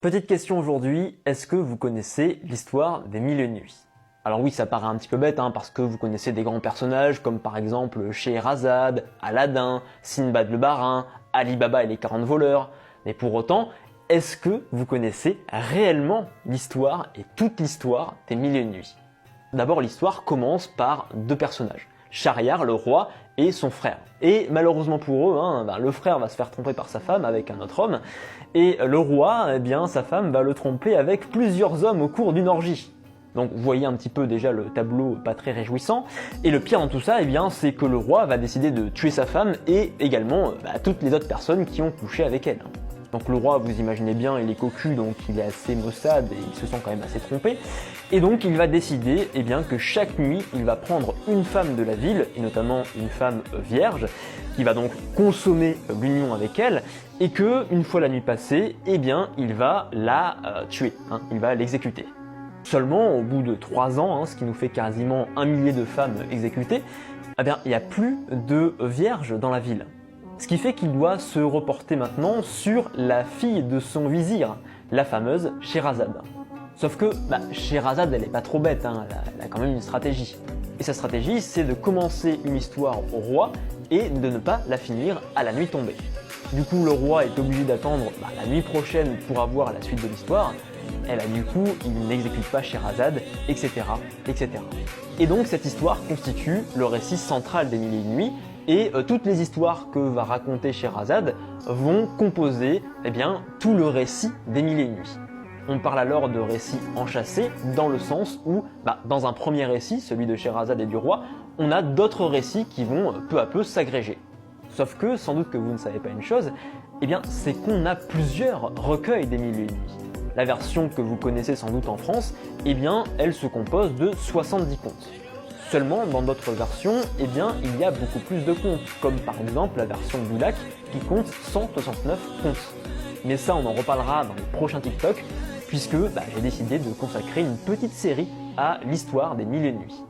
Petite question aujourd'hui, est-ce que vous connaissez l'histoire des Mille et une nuits? Alors oui, ça paraît un petit peu bête, parce que vous connaissez des grands personnages comme par exemple Scheherazade, Aladdin, Sinbad le Marin, Ali Baba et les 40 voleurs. Mais pour autant, est-ce que vous connaissez réellement l'histoire et toute l'histoire des Mille et une nuits? D'abord, l'histoire commence par deux personnages, Schahriar le roi et son frère. Et malheureusement pour eux, le frère va se faire tromper par sa femme avec un autre homme, et le roi, sa femme va le tromper avec plusieurs hommes au cours d'une orgie. Donc vous voyez un petit peu déjà le tableau pas très réjouissant, et le pire dans tout ça, c'est que le roi va décider de tuer sa femme et également toutes les autres personnes qui ont couché avec elle. Donc le roi, vous imaginez bien, il est cocu, donc il est assez maussade et il se sent quand même assez trompé. Et donc il va décider que chaque nuit, il va prendre une femme de la ville, et notamment une femme vierge, qui va donc consommer l'union avec elle, et que une fois la nuit passée, il va la tuer, il va l'exécuter. Seulement, au bout de 3 ans, ce qui nous fait quasiment 1 millier de femmes exécutées, il n'y a plus de vierges dans la ville. Ce qui fait qu'il doit se reporter maintenant sur la fille de son vizir, la fameuse Scheherazade. Sauf que Scheherazade, elle est pas trop bête, elle a quand même une stratégie. Et sa stratégie, c'est de commencer une histoire au roi et de ne pas la finir à la nuit tombée. Du coup, le roi est obligé d'attendre la nuit prochaine pour avoir la suite de l'histoire. Et là, du coup, il n'exécute pas Scheherazade, etc., etc. Et donc, cette histoire constitue le récit central des Mille et une nuits, et toutes les histoires que va raconter Scheherazade vont composer tout le récit des Mille et une nuits. On parle alors de récit enchâssé dans le sens où, dans un premier récit, celui de Scheherazade et du roi, on a d'autres récits qui vont peu à peu s'agréger. Sauf que, sans doute que vous ne savez pas une chose, c'est qu'on a plusieurs recueils des Mille et une nuits. La version que vous connaissez sans doute en France, elle se compose de 70 contes. Seulement, dans d'autres versions, il y a beaucoup plus de contes, comme par exemple la version Boulac qui compte 169 contes. Mais ça, on en reparlera dans les prochains TikTok, puisque j'ai décidé de consacrer une petite série à l'histoire des Mille et une nuits.